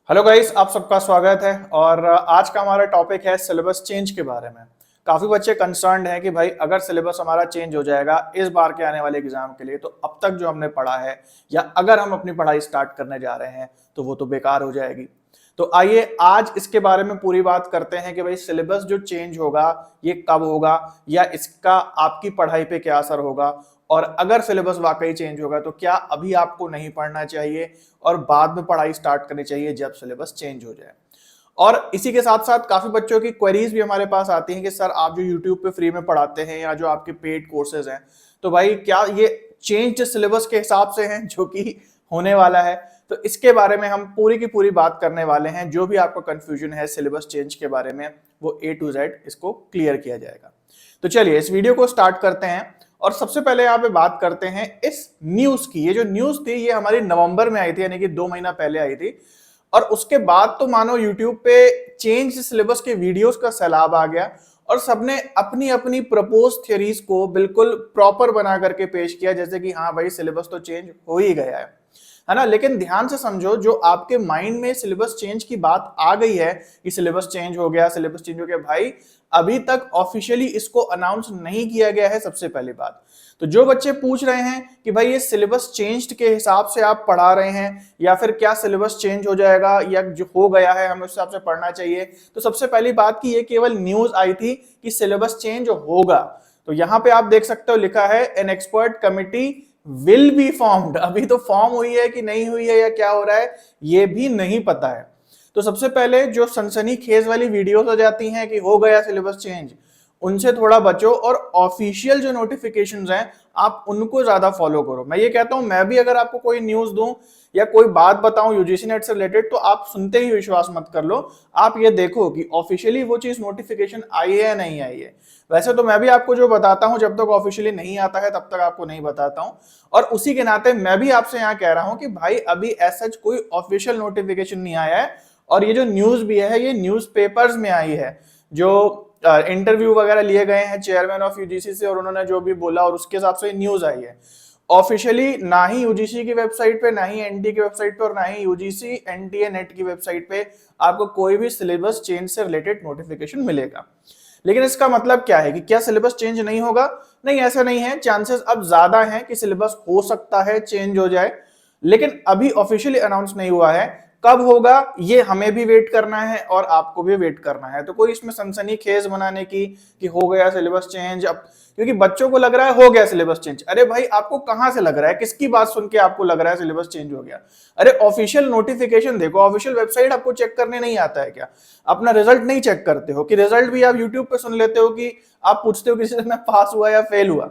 Hello guys, आप सबका स्वागत है। और आज का हमारा टॉपिक है सिलेबस चेंज के बारे में। काफ़ी बच्चे कंसर्न्ड हैं कि भाई अगर सिलेबस हमारा चेंज हो जाएगा इस बार के आने वाले एग्जाम के लिए, तो अब तक जो हमने पढ़ा है या अगर हम अपनी पढ़ाई स्टार्ट करने जा रहे हैं तो वो तो बेकार हो जाएगी। तो आइए आज इसके बारे में पूरी बात करते हैं कि भाई सिलेबस जो चेंज होगा ये कब होगा या इसका आपकी पढ़ाई पे क्या असर होगा, और अगर सिलेबस वाकई चेंज होगा तो क्या अभी आपको नहीं पढ़ना चाहिए और बाद में पढ़ाई स्टार्ट करनी चाहिए जब सिलेबस चेंज हो जाए। और इसी के साथ साथ काफी बच्चों की क्वेरीज भी हमारे पास आती हैं कि सर आप जो यूट्यूब पे फ्री में पढ़ाते हैं या जो आपके पेड कोर्सेज हैं, तो भाई क्या ये चेंज सिलेबस के हिसाब से हैं जो कि होने वाला है। तो इसके बारे में हम पूरी की पूरी बात करने वाले हैं। जो भी आपको कंफ्यूजन है सिलेबस चेंज के बारे में वो A to Z इसको क्लियर किया जाएगा। तो चलिए इस वीडियो को स्टार्ट करते हैं और सबसे पहले यहाँ पे बात करते हैं इस न्यूज की। ये जो न्यूज थी ये हमारी नवंबर में आई थी, यानी कि 2 महीना पहले आई थी। और उसके बाद तो मानो यूट्यूब पे चेंज सिलेबस के वीडियोस का सैलाब आ गया और सबने अपनी अपनी प्रपोज थ्योरीज को बिल्कुल प्रॉपर बना करके पेश किया, जैसे कि हाँ भाई सिलेबस तो चेंज हो ही गया है ना। लेकिन ध्यान से समझो, जो आपके माइंड में सिलेबस चेंज की बात आ गई है कि सिलेबस चेंज हो गया, सिलेबस चेंज हो गया, भाई अभी तक ऑफिशियली इसको अनाउंस नहीं किया गया है। सबसे पहली बात तो जो बच्चे पूछ रहे हैं कि भाई ये सिलेबस चेंज्ड के हिसाब से आप पढ़ा रहे हैं या फिर क्या सिलेबस चेंज हो जाएगा या जो हो गया है हमें उस हिसाब से पढ़ना चाहिए, तो सबसे पहली बात कि ये केवल न्यूज आई थी कि सिलेबस चेंज होगा। तो यहां पे आप देख सकते हो लिखा है an expert committee will be formed. अभी तो फॉर्म हुई है कि नहीं हुई है या क्या हो रहा है ये भी नहीं पता है। तो सबसे पहले जो सनसनीखेज वाली वीडियोस आ जाती हैं कि हो गया सिलेबस चेंज, उनसे थोड़ा बचो और ऑफिशियल जो नोटिफिकेशंस हैं आप उनको ज्यादा फॉलो करो। मैं ये कहता हूं, मैं भी अगर आपको कोई न्यूज दूं या कोई बात बताऊं यूजीसी नेट से रिलेटेड, तो आप सुनते ही विश्वास मत कर लो। आप ये देखो कि ऑफिशियली वो चीज नोटिफिकेशन आई है या नहीं आई है। वैसे तो मैं भी आपको जो बताता हूं जब तक ऑफिशियली नहीं आता है तब तक आपको नहीं बताता हूं, और उसी के नाते मैं भी आपसे यहाँ कह रहा हूं कि भाई अभी ऐसा कोई ऑफिशियल नोटिफिकेशन नहीं आया है। और ये जो न्यूज भी है ये न्यूज़पेपर्स में आई है, जो इंटरव्यू वगैरह लिए गए हैं चेयरमैन ऑफ यूजीसी से और उन्होंने जो भी बोला और उसके हिसाब से न्यूज आई है। ऑफिशियली ना ही यूजीसी की वेबसाइट पे, ना ही एनटीए की वेबसाइट पे और ना ही यूजीसी एनटीए नेट की वेबसाइट पे आपको कोई भी सिलेबस चेंज से रिलेटेड नोटिफिकेशन मिलेगा। लेकिन इसका मतलब क्या है कि क्या सिलेबस चेंज नहीं होगा? नहीं, ऐसा नहीं है। चांसेस अब ज्यादा हैं कि सिलेबस हो सकता है चेंज हो जाए, लेकिन अभी ऑफिशियली अनाउंस नहीं हुआ है। कब होगा ये हमें भी वेट करना है और आपको भी वेट करना है। तो कोई इसमें सनसनीखेज बनाने की कि हो गया सिलेबस चेंज, अब क्योंकि बच्चों को लग रहा है हो गया सिलेबस चेंज। अरे भाई आपको कहां से लग रहा है, किसकी बात सुन के आपको लग रहा है सिलेबस चेंज हो गया? अरे ऑफिशियल नोटिफिकेशन देखो, ऑफिशियल वेबसाइट आपको चेक करने नहीं आता है क्या? अपना रिजल्ट नहीं चेक करते हो कि रिजल्ट भी आप यूट्यूब पे सुन लेते हो कि आप पूछते हो किसी से मैं पास हुआ या फेल हुआ?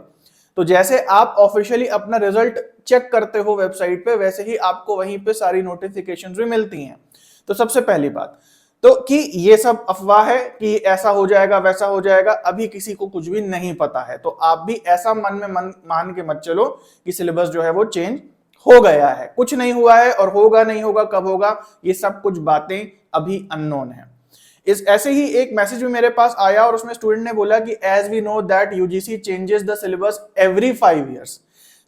तो जैसे आप ऑफिशियली अपना रिजल्ट चेक करते हो वेबसाइट पे, वैसे ही आपको वहीं पे सारी नोटिफिकेशंस भी मिलती हैं। तो सबसे पहली बात तो कि ये सब अफवाह है कि ऐसा हो जाएगा वैसा हो जाएगा, अभी किसी को कुछ भी नहीं पता है। तो आप भी ऐसा मन में मान के मत चलो कि सिलेबस जो है वो चेंज हो गया है। कुछ नहीं हुआ है और होगा नहीं होगा कब होगा ये सब कुछ बातें अभी अननोन है। इस ऐसे ही एक मैसेज भी मेरे पास आया और उसमें स्टूडेंट ने बोला कि as we know that UGC changes the syllabus every 5 years.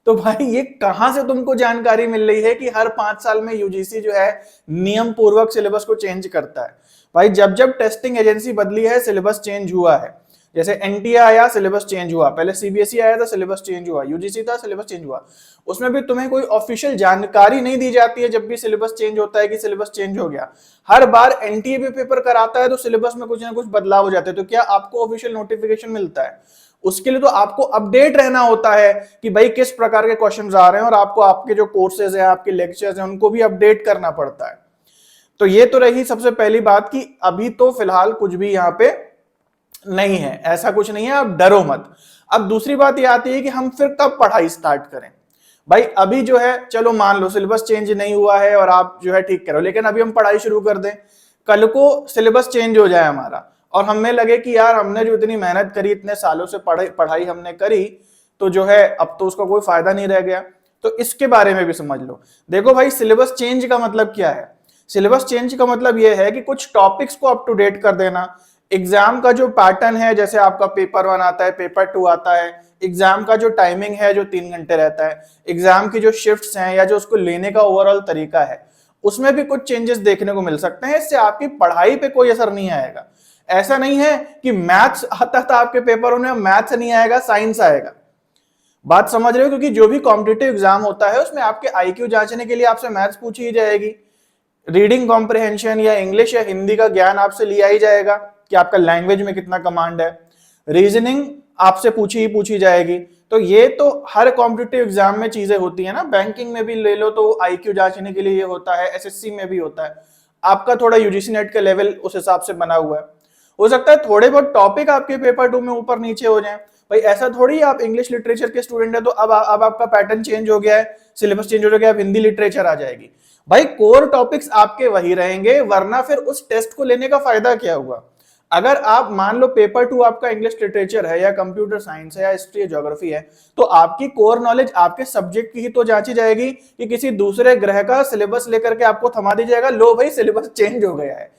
तो भाई ये कहां से तुमको जानकारी मिल रही है कि हर 5 साल में यूजीसी जो है नियम पूर्वक सिलेबस को चेंज करता है? भाई जब जब टेस्टिंग एजेंसी बदली है सिलेबस चेंज हुआ है। जैसे एनटीए आया सिलेबस चेंज हुआ, पहले सीबीएसई आया था सिलेबस चेंज हुआ, यूजीसी था सिलेबस चेंज हुआ। उसमें भी तुम्हें कोई ऑफिशियल जानकारी नहीं दी जाती है जब भी सिलेबस चेंज होता है कि सिलेबस चेंज हो गया। हर बार एनटीए भी पेपर कराता है तो सिलेबस में कुछ ना कुछ बदलाव हो जाते हैं। तो क्या आपको ऑफिशियल नोटिफिकेशन मिलता है? उसके लिए तो आपको अपडेट रहना होता है कि भाई किस प्रकार के क्वेश्चंस आ रहे हैं, और आपको आपके जो कोर्सेज हैं आपके लेक्चर्स हैं उनको भी अपडेट करना पड़ता है। तो ये तो रही सबसे पहली बात कि अभी तो फिलहाल कुछ भी यहाँ पे नहीं है, ऐसा कुछ नहीं है, आप डरो मत। अब दूसरी बात ये आती है कि हम फिर कब पढ़ाई स्टार्ट करें? भाई अभी जो है चलो मान लो सिलेबस चेंज नहीं हुआ है और आप जो है ठीक करो, लेकिन अभी हम पढ़ाई शुरू कर दें, कल को सिलेबस चेंज हो जाए हमारा और हमें लगे कि यार हमने जो इतनी मेहनत करी, इतने सालों से पढ़ाई हमने करी, तो जो है अब तो उसका कोई फायदा नहीं रह गया। तो इसके बारे में भी समझ लो। देखो भाई सिलेबस चेंज का मतलब क्या है? सिलेबस चेंज का मतलब यह है कि कुछ टॉपिक्स को अप टू डेट कर देना। एग्जाम का जो पैटर्न है, जैसे आपका पेपर 1 आता है, पेपर 2 आता है, एग्जाम का जो टाइमिंग है जो 3 घंटे रहता है, एग्जाम की जो शिफ्ट्स हैं या जो उसको लेने का ओवरऑल तरीका है, उसमें भी कुछ चेंजेस देखने को मिल सकते हैं। इससे आपकी पढ़ाई पे कोई असर नहीं आएगा। ऐसा नहीं है कि मैथ्स आता था आपके पेपरों में, मैथ्स नहीं आएगा, साइंस आएगा। बात समझ रहे हो? क्योंकि जो भी कॉम्पिटिटिव एग्जाम होता है उसमें आपके आईक्यू जांचने के लिए आपसे मैथ्स पूछी ही जाएगी, रीडिंग कॉम्प्रिहेंशन या इंग्लिश या हिंदी का ज्ञान आपसे लिया ही जाएगा कि आपका लैंग्वेज में कितना कमांड है, रीजनिंग आपसे पूछी जाएगी। तो ये तो हर कॉम्पिटिटिव एग्जाम में चीजें होती है ना। बैंकिंग में भी ले लो तो आईक्यू जांचने के लिए ये होता है, एसएससी में भी होता है। आपका थोड़ा यूजीसी नेट का लेवल उस हिसाब से बना हुआ है। हो सकता है थोड़े बहुत टॉपिक आपके पेपर 2 में ऊपर नीचे हो जाए, भाई ऐसा थोड़ी आप इंग्लिश लिटरेचर के स्टूडेंट है तो अब आपका पैटर्न चेंज हो गया है, सिलेबस चेंज हो गया, अब हिंदी लिटरेचर आ जाएगी। भाई कोर टॉपिक्स आपके वही रहेंगे, वरना फिर उस टेस्ट को लेने का फायदा क्या हुआ। अगर आप मान लो पेपर 2 आपका इंग्लिश लिटरेचर है या कंप्यूटर साइंस है या हिस्ट्री या ज्योग्राफी है, तो आपकी कोर नॉलेज आपके सब्जेक्ट की ही तो जांची जाएगी कि किसी दूसरे ग्रह का सिलेबस लेकर के आपको थमा दी जाएगा, लो भाई सिलेबस चेंज हो गया है।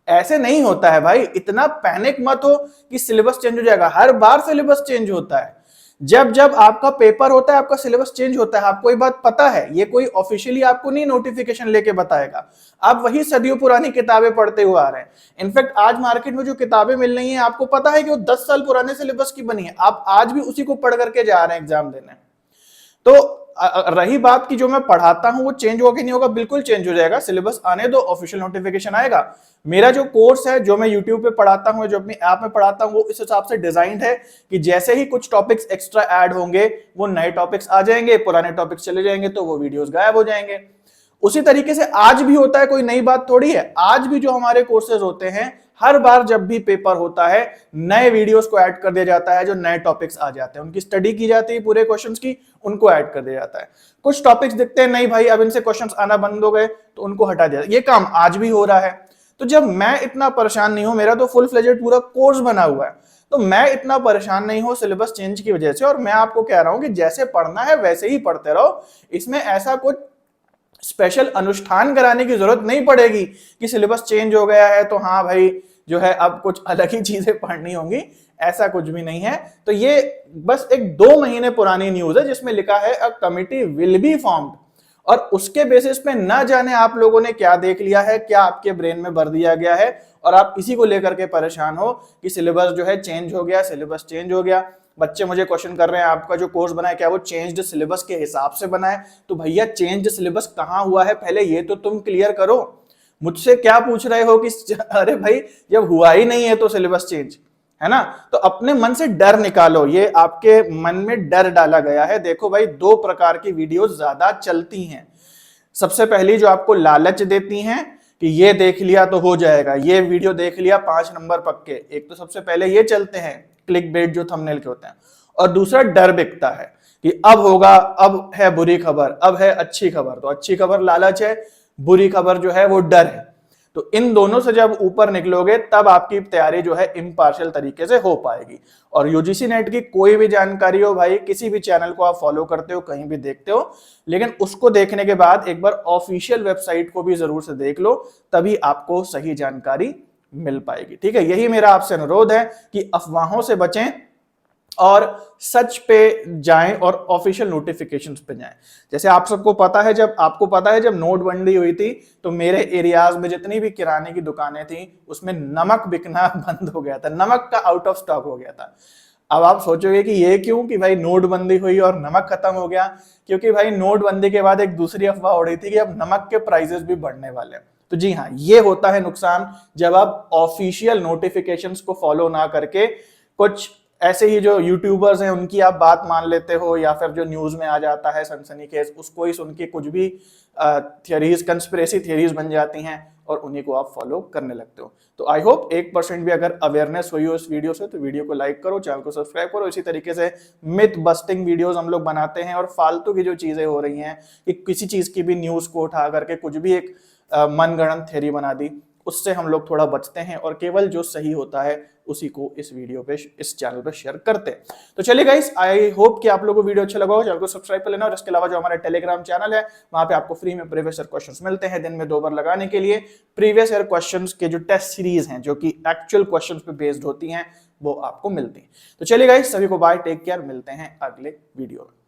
ऐसे नहीं होता है भाई, इतना पैनिक मत हो कि सिलेबस चेंज हो जाएगा। हर बार सिलेबस चेंज होता है, जब जब आपका पेपर होता है आपका सिलेबस चेंज होता है। आपको ये बात पता है, ये कोई ऑफिशियली आपको नहीं नोटिफिकेशन लेके बताएगा, आप वही सदियों पुरानी किताबें पढ़ते हुए आ रहे हैं। इनफैक्ट आज मार्केट में जो किताबें मिल रही हैं आपको पता है कि वो 10 साल पुराने सिलेबस की बनी है, आप आज भी उसी को पढ़ करके जा रहे हैं एग्जाम देने। तो रही बात की जो मैं पढ़ाता हूं वो चेंज होगा कि नहीं होगा, बिल्कुल चेंज हो जाएगा। सिलेबस आने दो, ऑफिशियल नोटिफिकेशन आएगा। मेरा जो कोर्स है, जो मैं यूट्यूब पे पढ़ाता हूं, जो अपनी ऐप में पढ़ाता हूं, वो इस हिसाब से डिजाइंड है कि जैसे ही कुछ टॉपिक्स एक्स्ट्रा ऐड होंगे वो नए टॉपिक्स आ जाएंगे, पुराने टॉपिक्स चले जाएंगे तो वो वीडियोस गायब हो जाएंगे। उसी तरीके से आज भी होता है, कोई नई बात थोड़ी है। आज भी जो हमारे कोर्सेज होते हैं, हर बार जब भी पेपर होता है नए वीडियोस को ऐड कर दिया जाता है, जो नए टॉपिक्स आ जाते हैं उनकी स्टडी की जाती है, पूरे क्वेश्चंस की, उनको ऐड कर दिया जाता है। कुछ टॉपिक्स दिखते हैं नहीं भाई अब इनसे क्वेश्चंस आना बंद हो गए, तो उनको हटा दिया। ये काम आज भी हो रहा है। तो जब मैं इतना परेशान नहीं हूं, मेरा तो फुल फ्लेजेड पूरा कोर्स बना हुआ है, तो मैं इतना परेशान नहीं हूं सिलेबस चेंज की वजह से। और मैं आपको कह रहा हूं कि जैसे पढ़ना है वैसे ही पढ़ते रहो, इसमें ऐसा कुछ स्पेशल अनुष्ठान कराने की जरूरत नहीं पड़ेगी कि सिलेबस चेंज हो गया है तो हाँ भाई जो है अब कुछ अलग ही चीजें पढ़नी होंगी, ऐसा कुछ भी नहीं है। तो ये बस एक 2 महीने पुरानी न्यूज है जिसमें लिखा है a committee will be formed, और उसके बेसिस पे ना जाने आप लोगों ने क्या देख लिया है, क्या आपके ब्रेन में भर दिया गया है, और आप इसी को लेकर के परेशान हो कि सिलेबस जो है चेंज हो गया, सिलेबस चेंज हो गया। बच्चे मुझे क्वेश्चन कर रहे हैं आपका जो कोर्स बना है क्या वो चेंज्ड सिलेबस के हिसाब से बना है? तो भैया चेंज्ड सिलेबस कहां हुआ है, पहले ये तो तुम क्लियर करो। मुझसे क्या पूछ रहे हो कि अरे भाई जब हुआ ही नहीं है तो सिलेबस चेंज है ना। तो अपने मन से डर निकालो, ये आपके मन में डर डाला गया है। देखो भाई 2 प्रकार की वीडियो ज्यादा चलती हैं। सबसे पहली जो आपको लालच देती हैं कि ये देख लिया तो हो जाएगा, ये वीडियो देख लिया 5 नंबर पक्के। एक तो सबसे पहले ये चलते हैं क्लिक बेट जो थंबनेल के होते हैं, और दूसरा डर बिकता है कि अब होगा, अब है बुरी खबर, अब है अच्छी खबर। तो अच्छी खबर लालच है, बुरी खबर जो है वो डर है। तो इन दोनों से जब ऊपर निकलोगे तब आपकी तैयारी जो है इम्पार्शियल तरीके से हो पाएगी। और यूजीसी नेट की कोई भी जानकारी हो भाई, किसी भी चैनल को आप फॉलो करते हो, कहीं भी देखते हो, लेकिन उसको देखने के बाद एक बार ऑफिशियल वेबसाइट को भी जरूर से देख लो, तभी आपको सही जानकारी मिल पाएगी। ठीक है, यही मेरा आपसे अनुरोध है कि अफवाहों से बचें और सच पे जाएं और ऑफिशियल नोटिफिकेशंस पे जाएं। जैसे आप सबको पता है, जब आपको पता है जब नोटबंदी हुई थी तो मेरे एरियाज में जितनी भी किराने की दुकानें थी उसमें नमक बिकना बंद हो गया था, नमक का आउट ऑफ स्टॉक हो गया था। अब आप सोचोगे कि ये क्यों, कि भाई नोटबंदी हुई और नमक खत्म हो गया। क्योंकि भाई नोटबंदी के बाद एक दूसरी अफवाह हो रही थी कि अब नमक के प्राइसेस भी बढ़ने वाले हैं। तो जी हाँ, ये होता है नुकसान जब आप ऑफिशियल नोटिफिकेशंस को फॉलो ना करके कुछ ऐसे ही जो यूट्यूबर्स हैं उनकी आप बात मान लेते हो, या फिर जो न्यूज में आ जाता है सनसनीखेज उसको ही सुन के कुछ भी थियरीज, कंस्पिरेसी थियरीज बन जाती हैं और उन्हीं को आप फॉलो करने लगते हो। तो आई होप 1% भी अगर अवेयरनेस हुई हो इस वीडियो से तो वीडियो को लाइक करो, चैनल को सब्सक्राइब करो। इसी तरीके से मिथ बस्टिंग वीडियोस हम लोग बनाते हैं, और फालतू की जो चीजें हो रही हैं कि किसी चीज की भी न्यूज को उठा करके कुछ भी एक मनगढ़ंत थ्योरी बना दी, उससे हम लोग थोड़ा बचते हैं और केवल जो सही होता है उसी को इस वीडियो पे, इस चैनल पे शेयर करते हैं। तो चलिए गाइस, आई होप कि आप लोगों को वीडियो अच्छा लगा हो। चैनल को सब्सक्राइब कर लेना, और इसके अलावा जो हमारा टेलीग्राम चैनल है वहां पे आपको फ्री में प्रीवियस ईयर क्वेश्चंस मिलते हैं दिन में 2 बार लगाने के लिए। प्रीवियस ईयर क्वेश्चंस के जो टेस्ट सीरीज हैं जो कि एक्चुअल क्वेश्चंस पे बेस्ड होती हैं वो आपको मिलती हैं। तो चलिए गाइस, सभी को बाय, टेक केयर, मिलते हैं अगले वीडियो में।